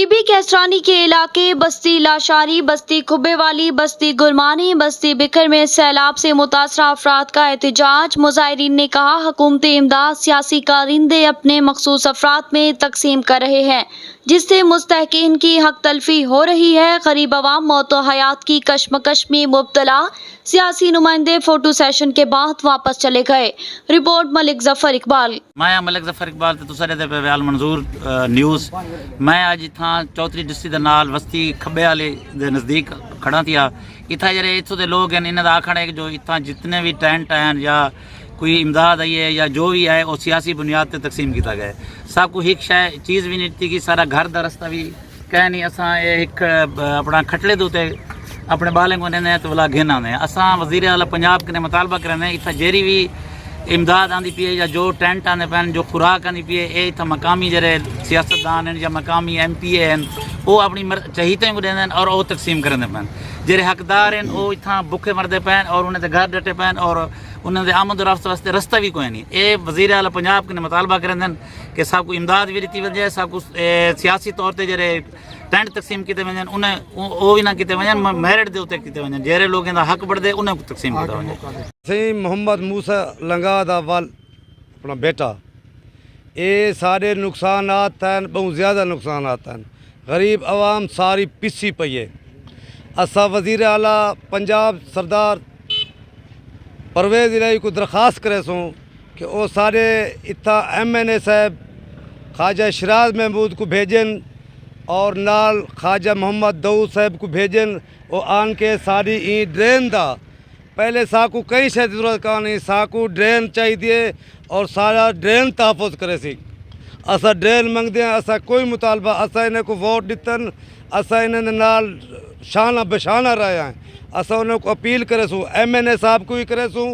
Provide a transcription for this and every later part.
TB Kaisrani के इलाके बस्ती लाशारी, बस्ती खुब्बे वाली, बस्ती गुरमानी, बस्ती बिखर में सैलाब से मुतासरा अफराद का एहतजाज। मुजाहिरीन ने कहा हुकूमती इमदाद सियासी कारिंदे अपने मखसूस अफराद में तकसीम कर रहे हैं, जिससे मुस्तहकीन की हक तलफी हो रही है। गरीब अवाम मौत व हयात की कशमकश में मुब्तला। सियासी नुमाइंदे फोटो सेशन के बाद वापस चले गए। रिपोर्ट मलिक जफर इकबाल। मैं मलिक जफर इकबाल ते तुसां दे बयाल मंजूर न्यूज़। मैं अज इत्थां चौधरी डिस्ट्रिक्ट दे नाल बस्ती खब्बे वाले दे नज़दीक खड़ा थिया। इत्थां जेह्ड़े इत्थों दे लोग हैं इन्हां दा आखना है कि जो इत्थां जितने भी टेंट हैं या कोई इमदाद आई है या जो भी है वो सियासी बुनियाद पर तकसीम किया गया है। सब को एक शय चीज़ भी नहीं थी कि सारा घर का रस्ता भी कह नहीं असां एक अपना खटले दे उत्ते अपने बालें को ने तो वाला घेन आने असां वज़ीर आला पंजाब के मुतालबा करने इतना जेरी भी इमदाद आंदी पी है या जो टेंट आने पैन जो खुराक आंदी पी है ये इतना मकामी जरे सियासतदान हैं या मकामी MP हैं वो अपनी चहीते को देंगे और वो तकसीम करेंगे पैन जेरे हकदार हैं वो इतना भुखे मरते पैन और उन्हें घर डटे पैन और उन्होंने आमद रफ्त वास्ते रस्ता भी कोई नहीं। ये वज़ीर आला पंजाब के मुतालबा करेंगे कि सब को इमदाद भी दी वजह सब कुछ सियासी तौर पर जरे टेंट तकसीम किए वजन उन्हें वो भी ना किए वजन मैरिट के उत्ते किए वजन जेरे लोगों का हक बढ़ते उन्हें तकसीम किया वजन। सही मोहम्मद मूसा लंगा दा वाल अपना बेटा ये सारे नुकसानात हैं, बहुत ज़्यादा नुकसानात हैं। गरीब आवाम सारी पिसी पई है। असा वज़ीर आला पंजाब सरदार परवेज़ इलाही को दरख्वास्त करे सूँ कि वो सारे इतना MNA साहब ख्वाजा शराज महमूद को भेजन और नाल ख्वाजा मोहम्मद दाऊद साहब को भेजन वो आन के सारी ई ड्रेन दा पहले साकू कई शे जरूरत का नहीं साकू ड्रेन चाहिए और सारा ड्रेन तहफ़ुज़ करे सी। असा ड्रेन मंगते हैं असा कोई मुतालबा असा इन्हें को वोट दितन असा इन्हें नाल शाना बशाना रहे हैं। असा उन्हें को अपील करे सूँ MNA साहब को ही करे सूँ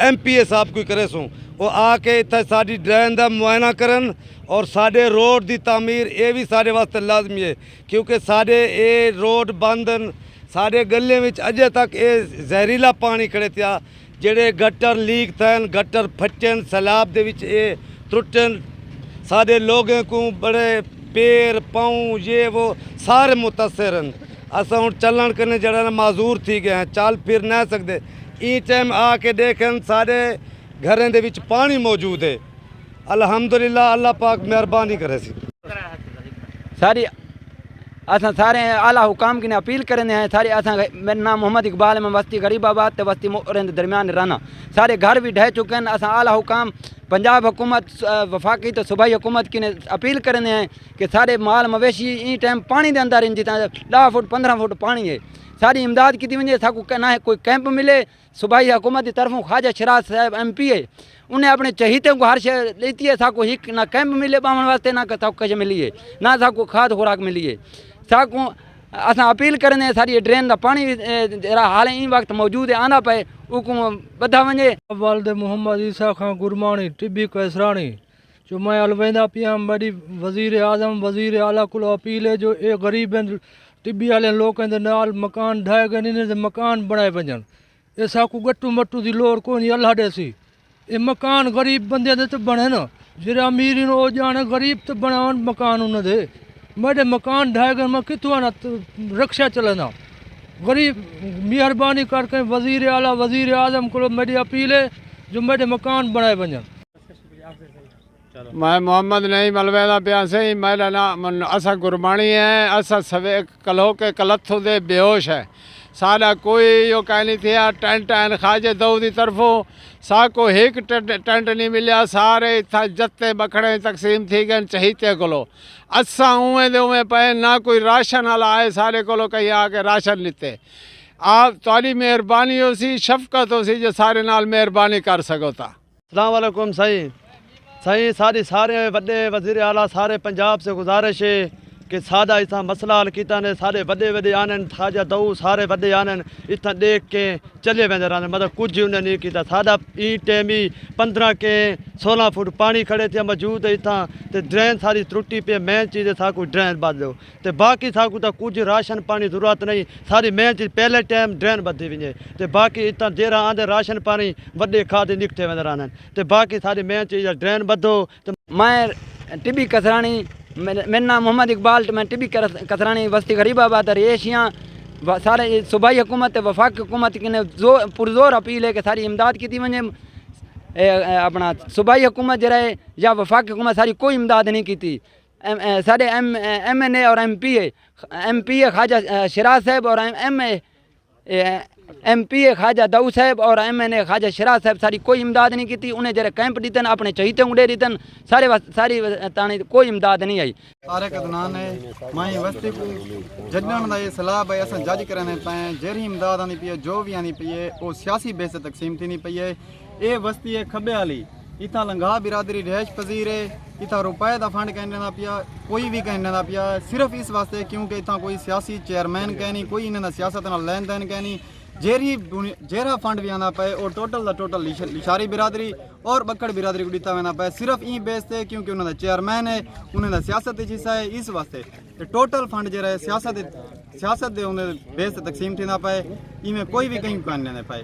MPA साहब को ही करे सूँ वो आके इतना सारी ड्रेन का मुआयना करन और साढ़े रोड की तामीर ये भी साढ़े वास्ते लाजमी है क्योंकि साढ़े ये रोड बंदन साढ़े गले में अजे तक ये जहरीला पानी खड़े था जेड़े गटर लीक थन गटर फटन सैलाब दे विच ये त्रुटन साढ़े लोगों को बड़े पैर पाँव ये वो सारे मुतासर हैं। असा हूँ चलन करने जरा माजूर थी गए हैं चल फिर नहीं सकते ई टाइम आके देखन सारे घरें दे विच पानी मौजूद है। अल्हम्दुलिल्लाह अल्लाह पाक मेहरबानी करे सी। सारी असां सारे आला हुकाम की अपील करने हैं सारे असां मेरा नाम मोहम्मद इकबाल है मैं बस्ती गरीबाबाद ते बस्ती मोरन दरमियान रहना सारे घर भी ढह चुके हैं। असां आला हुकाम पंजाब हुकूमत वफाकी तो सूबाई हुकूमत की अपील करने हैं कि सारे माल मवेशी ई टाइम पानी के अंदर इन जितना 10 फुट 15 फुट पानी है सारी इमदाद की वजह साकू ना कोई कैंप मिले। सूबाई हुकूमत की तरफों ख्वाजा शराज साहब MP है उन्हें अपने चहीते को हर शय लेती है साकू हिक ना कैंप मिले बावन वास्ते ना साकू कुछ मिली है ना साकू खाद खुराक मिली है। साकू असां अपील करने सारी ड्रेन का पानी जरा हाल इन वक्त मौजूद है आना पे उको बधा वजे। वालद मोहम्मद ईसा खां गुरमानी टिबी कैसरानी जो मैं अलवेंदा पिया बड़ी वज़ीर आज़म वज़ीर आला को अपील है जो ये गरीब टिबी वाले लोगों के नाल मकान ढाए गए इन्हें मकान बनाए वजन ये साकू गट्टू मट्टू की लोड़ को अल्लाह देसी ये मकान गरीब बंदे दे तो बने ना जेरे अमीर वो जाने गरीब तो बनावन मकान उन्हें मेरे मकान ढाए गए मैं कितों आना रक्षा चलना गरीब मेहरबानी करके वज़ीर आला वज़ीर आज़म को मेरी अपील है जो मेरे मकान बनाए वजन। मैं मोहम्मद नहीं मलवेदा पिया से मेरा नाम असा गुरबानी है असा सवे कलो के कलथों दे बेहोश है सारा कोई यो कहनी थी टेंट हैं ख्वाजा दाऊद की तरफों साको एक टेंट नहीं मिलिया सारे इतना जत्ते बखड़े तकसीम थी गए चहीते को असा उवें दे उवें पे ना कोई राशन वाला आए सारे को कहीं आके राशन लिते आप तारी मेहरबानी हो सी शफकत हो सी जो सारे नाल मेहरबानी कर सको ता। अस्सलाम वालेकुम सही सही सारे वड्डे वज़ीर आला सारे पंजाब से गुजारिश है कि सादा इतना मसला हल किया ने सारे वड्डे वड्डे आने ख्वाजा दाऊद सारे वड्डे आने इतना देख के चले वेंदे रहने मतलब कुछ उन्हें नहीं किया सादा ई टाइम ही 15 के 16 फुट पानी खड़े थे मौजूद है इतना तो ड्रेन सारी त्रुटी पे मेन चीज़ साकू ड्रेन बद दो तो बाकी साकू तो कुछ राशन पानी जरूरत नहीं सारी मेन चीज़ पहले टाइम ड्रेन बदी वजे तो बाकी इतना जेरा आंदे राशन पानी वड्डे खाते निकटे वेंदे रहने तो बाकी सारी मेन चीज़ ड्रेन बदो। तो मैं टिबी कैसरानी میرا نام محمد اقبال، میں ٹبی کسرانی بستی غریب آباد ریشیاں سارے صوبائی حکومت وفاقی حکومت کی پرزور اپیل ہے کہ ساری امداد کی ونجے. اپنا صوبائی حکومت جڑا ہے یا وفاقی حکومت ساری کوئی امداد نہیں کی. سارے ایم این اے اور ایم پی اے خواجہ شراز صاحب اور ایم پی اے خواجہ داؤ صاحب اور ایم این اے خواجہ شراز صاحب ساری کوئی امداد نہیں کی. انہیں جڑے کیمپ دیتن اپنے چہیتے اڑے دیتن ساری تانی کوئی امداد نہیں آئی. سارے کدنان ہے مائیں وستی کو جڈن دا یہ سلاب ہے اساں جج کرنے پائیں جہری امداد آنی پئی ہے جو بھی آنی پئی ہے وہ سیاسی بیس سے تقسیم تھینی پئی ہے. یہ وستی ہے کھبے والی اتنا لنگا برادری رہائش پذیر ہے. اتنا روپئے دا فنڈ کہنے دا پیا کوئی بھی کہنے دا پیا صرف اس واسطے کیونکہ اتنا کوئی سیاسی چیئرمین کہنی کوئی انہیں سیاست نال لین دین کہنی. جہرا فنڈ بھی آنا پائے اور ٹوٹل دا ٹوٹل لشاری برادری اور بکڑ برادری کو دیتا ہونا پائے صرف این بیس تے کیونکہ انہوں دا چیئرمین ہے انہوں دا سیاست حصہ ہے. اس واسطے ٹوٹل فنڈ جہاں ہے سیاست دے انہیں بیس تے تقسیم تھی نہ پائے ان میں کوئی بھی کہیں کہنے نہ پائے.